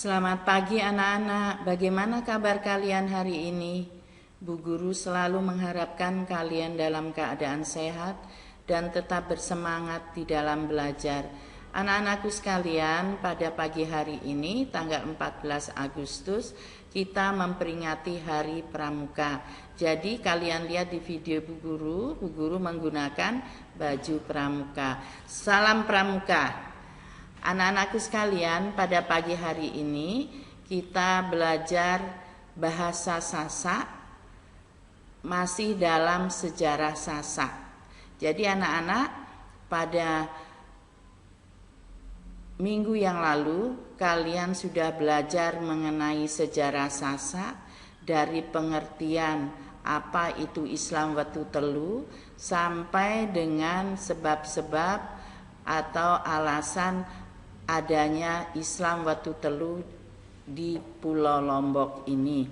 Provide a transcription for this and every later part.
Selamat pagi anak-anak, bagaimana kabar kalian hari ini? Bu Guru selalu mengharapkan kalian dalam keadaan sehat dan tetap bersemangat di dalam belajar. Anak-anakku sekalian, pada pagi hari ini tanggal 14 Agustus kita memperingati Hari Pramuka. Jadi kalian lihat di video Bu Guru menggunakan baju pramuka. Salam Pramuka. Anak-anakku sekalian, pada pagi hari ini kita belajar bahasa Sasak, masih dalam sejarah Sasak. Jadi anak-anak, pada minggu yang lalu kalian sudah belajar mengenai sejarah Sasak, dari pengertian apa itu Islam Watu Telu sampai dengan sebab-sebab atau alasan adanya Islam Watu Telu di Pulau Lombok ini.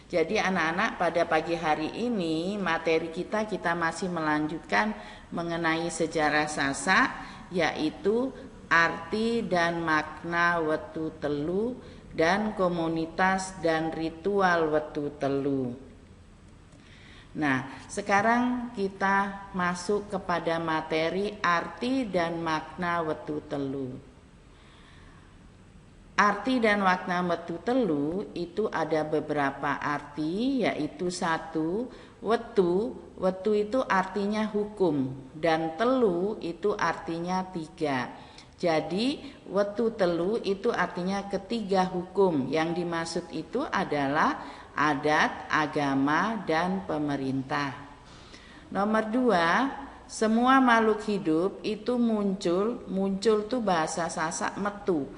Jadi anak-anak, pada pagi hari ini materi kita masih melanjutkan mengenai sejarah Sasak, yaitu arti dan makna Watu Telu dan komunitas dan ritual Watu Telu. Nah, sekarang kita masuk kepada materi arti dan makna Watu Telu. Arti dan makna Watu Telu itu ada beberapa arti, yaitu satu, wetu. Wetu itu artinya hukum, dan telu itu artinya tiga. Jadi Watu Telu itu artinya ketiga hukum. Yang dimaksud itu adalah adat, agama, dan pemerintah. Nomor dua, semua makhluk hidup itu muncul tuh bahasa Sasak metu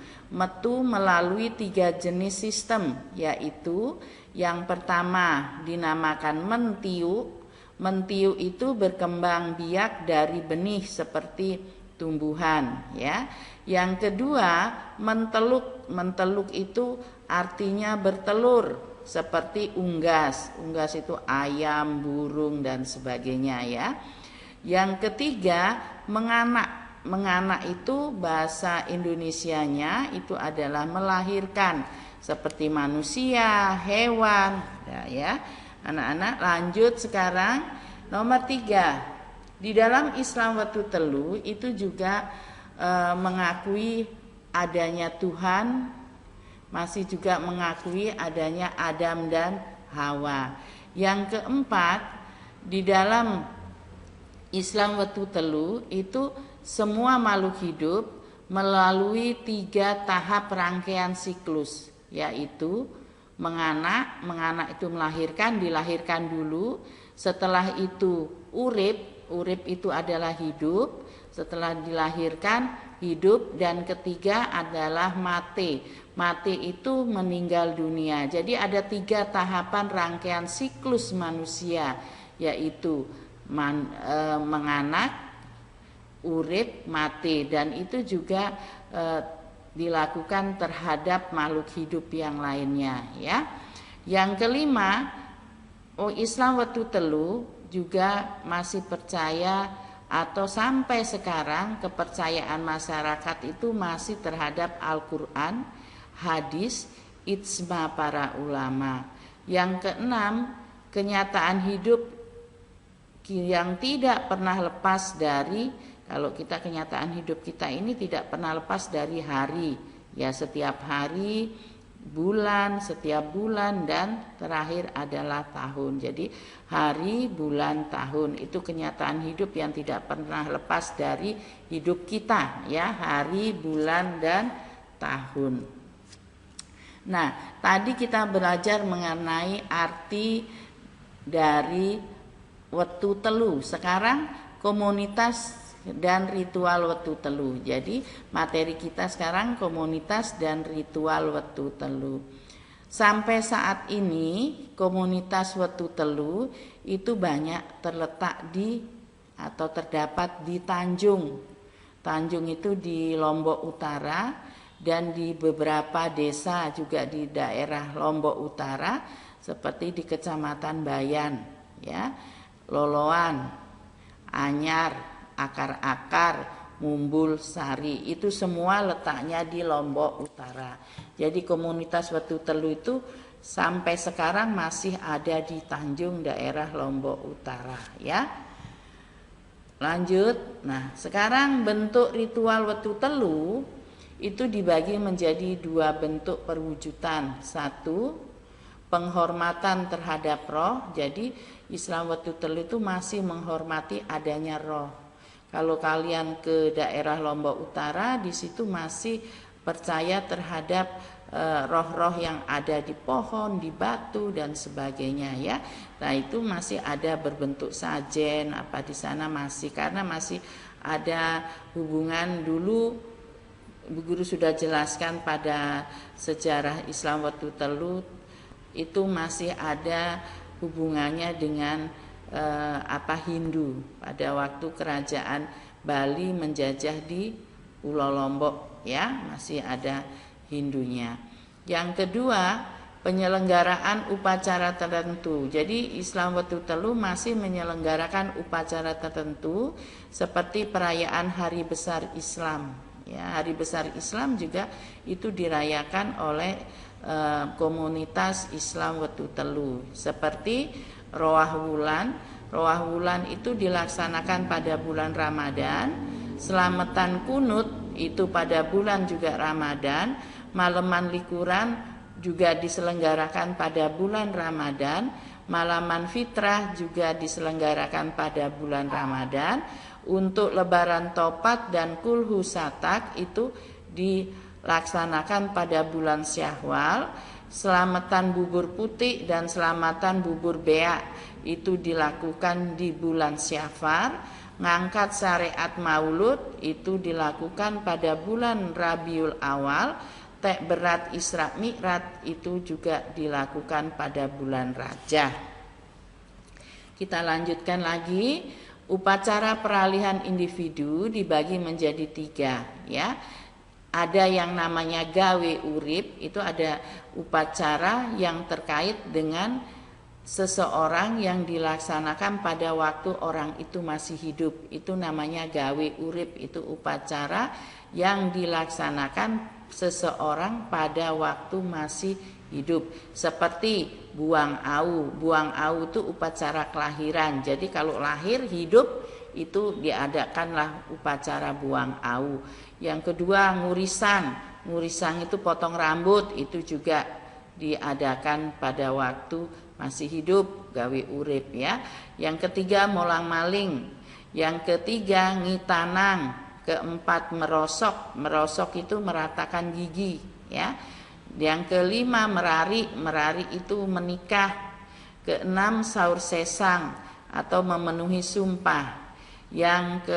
melalui tiga jenis sistem, yaitu yang pertama dinamakan mentiu. Mentiu itu berkembang biak dari benih seperti tumbuhan, ya. Yang kedua menteluk. Menteluk itu artinya bertelur seperti unggas. Unggas itu ayam, burung, dan sebagainya, ya. Yang ketiga menganak. Menganak itu bahasa Indonesianya itu adalah melahirkan, seperti manusia, hewan, ya. Anak-anak, lanjut sekarang. Nomor tiga, di dalam Islam Watu Telu itu juga mengakui adanya Tuhan, masih juga mengakui adanya Adam dan Hawa. Yang keempat, di dalam Islam Watu Telu itu semua makhluk hidup melalui tiga tahap rangkaian siklus, yaitu menganak. Menganak itu melahirkan, dilahirkan dulu. Setelah itu urip. Urip itu adalah hidup. Setelah dilahirkan hidup. Dan ketiga adalah mati. Mati itu meninggal dunia. Jadi ada tiga tahapan rangkaian siklus manusia, yaitu menganak, urip, mati, dan itu juga dilakukan terhadap makhluk hidup yang lainnya, ya. Yang kelima, Islam Watu Telu juga masih percaya, atau sampai sekarang kepercayaan masyarakat itu masih terhadap Al-Quran, hadis, ijma para ulama. Yang keenam, kenyataan hidup yang tidak pernah lepas dari, kalau kita kenyataan hidup kita ini tidak pernah lepas dari hari, ya, setiap hari, bulan, setiap bulan, dan terakhir adalah tahun. Jadi hari, bulan, tahun itu kenyataan hidup yang tidak pernah lepas dari hidup kita, ya, hari, bulan, dan tahun. Nah, tadi kita belajar mengenai arti dari Watu Telu. Sekarang komunitas dan ritual Watu Telu. Jadi materi kita sekarang komunitas dan ritual Watu Telu. Sampai saat ini komunitas Watu Telu itu banyak terletak di atau terdapat di Tanjung. Tanjung itu di Lombok Utara, dan di beberapa desa juga di daerah Lombok Utara, seperti di Kecamatan Bayan, ya, Loloan, Anyar, Akar-Akar, Mumbul, Sari, itu semua letaknya di Lombok Utara. Jadi komunitas Watu Telu itu sampai sekarang masih ada di Tanjung daerah Lombok Utara ya. Lanjut. Nah, sekarang bentuk ritual Watu Telu itu dibagi menjadi dua bentuk perwujudan. Satu, penghormatan terhadap roh. Jadi Islam Watu Telu itu masih menghormati adanya roh. Kalau kalian ke daerah Lombok Utara, di situ masih percaya terhadap roh-roh yang ada di pohon, di batu dan sebagainya ya. Nah, itu masih ada berbentuk sajen apa di sana masih, karena masih ada hubungan. Dulu Bu Guru sudah jelaskan pada sejarah Islam Watu Telu itu masih ada hubungannya dengan Hindu pada waktu kerajaan Bali menjajah di Pulau Lombok ya, masih ada Hindunya. Yang kedua, penyelenggaraan upacara tertentu. Jadi Islam Watu Telu masih menyelenggarakan upacara tertentu seperti perayaan Hari Besar Islam. Ya, Hari Besar Islam juga itu dirayakan oleh komunitas Islam Watu Telu. Seperti Roah Wulan. Roah Wulan itu dilaksanakan pada bulan Ramadan. Selamatan Kunut itu pada bulan juga Ramadan. Malaman Likuran juga diselenggarakan pada bulan Ramadan. Malaman Fitrah juga diselenggarakan pada bulan Ramadan. Untuk Lebaran Topat dan Kulhu Satak itu dilaksanakan pada bulan Syawal. Selamatan Bubur Putih dan selamatan Bubur Beak itu dilakukan di bulan Syafar. Ngangkat syariat Maulud itu dilakukan pada bulan Rabiul Awal. Tek berat Isra Mi'raj itu juga dilakukan pada bulan Rajab. Kita lanjutkan lagi. Upacara peralihan individu dibagi menjadi 3 ya. Ada yang namanya gawe urip, itu ada upacara yang terkait dengan seseorang yang dilaksanakan pada waktu orang itu masih hidup. Itu namanya gawe urip, itu upacara yang dilaksanakan seseorang pada waktu masih hidup. Seperti buang au. Buang au itu upacara kelahiran. Jadi kalau lahir hidup itu diadakanlah upacara buang au. Yang kedua ngurisan. Ngurisan itu potong rambut, itu juga diadakan pada waktu masih hidup, gawe urip ya. Yang ketiga molang maling. Yang ketiga ngitanang. Keempat merosok. Merosok itu meratakan gigi ya. Yang kelima merari. Merari itu menikah. Keenam saur sesang atau memenuhi sumpah. Yang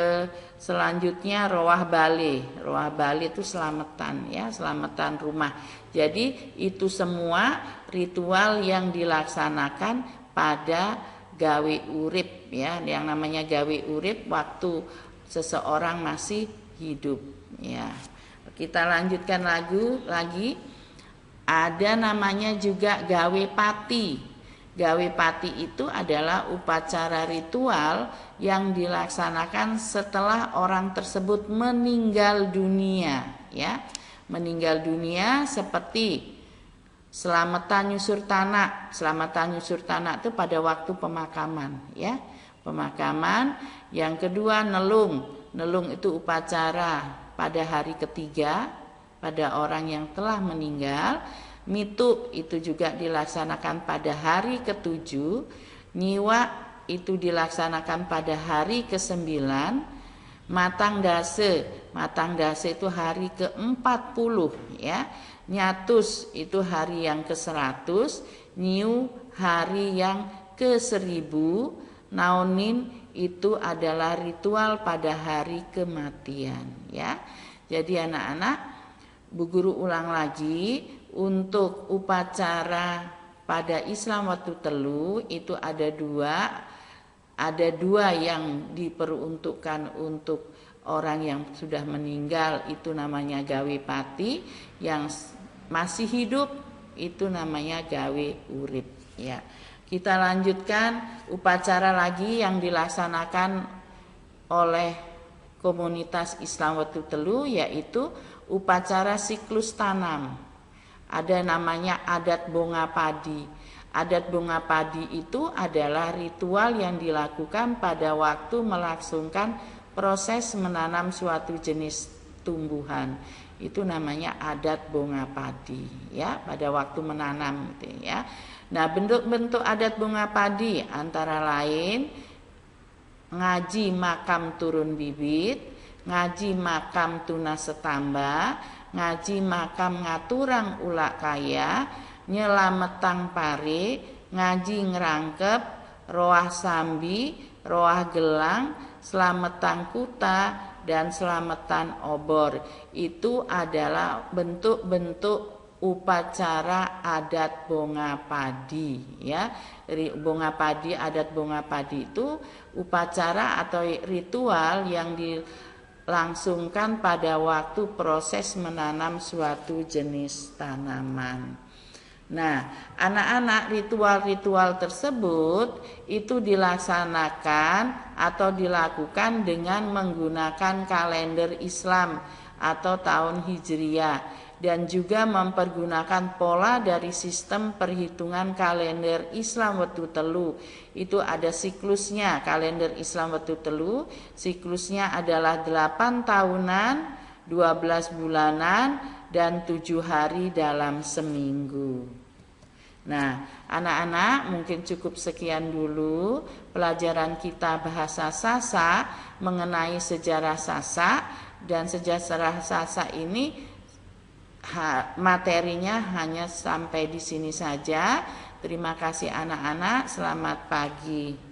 selanjutnya roah bale. Roah bale itu selamatan ya, selamatan rumah. Jadi itu semua ritual yang dilaksanakan pada gawe urip ya. Yang namanya gawe urip waktu seseorang masih hidup ya. Kita lanjutkan lagi. Ada namanya juga gawe pati. Gawe pati itu adalah upacara ritual yang dilaksanakan setelah orang tersebut meninggal dunia ya. Meninggal dunia seperti selamatan nyusur tanah. Selamatan nyusur tanah itu pada waktu pemakaman ya. Pemakaman. Yang kedua nelung. Nelung itu upacara pada hari ketiga pada orang yang telah meninggal. Mitu itu juga dilaksanakan pada hari ke-7. Nyiwa itu dilaksanakan pada hari ke-9. Matang dase. Matang dase itu hari ke-40 ya. Nyatus itu hari yang ke-100. Nyiu hari yang ke-1000. Naonin itu adalah ritual pada hari kematian ya. Jadi anak-anak, Bu Guru ulang lagi, untuk upacara pada Islam Watu Telu itu ada dua yang diperuntukkan untuk orang yang sudah meninggal, itu namanya gawe pati. Yang masih hidup itu namanya gawe urip ya. Kita lanjutkan upacara lagi yang dilaksanakan oleh komunitas Islam Watu Telu, yaitu upacara siklus tanam. Ada namanya adat bonga padi. Adat bonga padi itu adalah ritual yang dilakukan pada waktu melangsungkan proses menanam suatu jenis tumbuhan. Itu namanya adat bonga padi, ya, pada waktu menanam gitu ya. Nah, bentuk-bentuk adat bonga padi antara lain ngaji makam turun bibit, ngaji makam tunas setamba, ngaji makam ngaturang ulak kaya, nyelametang pare, ngaji ngerangkep, roah sambi, roah gelang, selametan kuta, dan selametan obor. Itu adalah bentuk-bentuk upacara adat bonga padi, ya. Bonga padi, adat bonga padi itu upacara atau ritual yang dilangsungkan pada waktu proses menanam suatu jenis tanaman. Nah, anak-anak, ritual-ritual tersebut itu dilaksanakan atau dilakukan dengan menggunakan kalender Islam atau tahun Hijriah, dan juga mempergunakan pola dari sistem perhitungan kalender Islam Wetu Telu. Itu ada siklusnya, kalender Islam Wetu Telu, siklusnya adalah 8 tahunan, 12 bulanan, dan 7 hari dalam seminggu. Nah, anak-anak, mungkin cukup sekian dulu pelajaran kita bahasa Sasak mengenai sejarah Sasak. Dan sejarah Sasak ini materinya hanya sampai di sini saja. Terima kasih anak-anak, selamat pagi.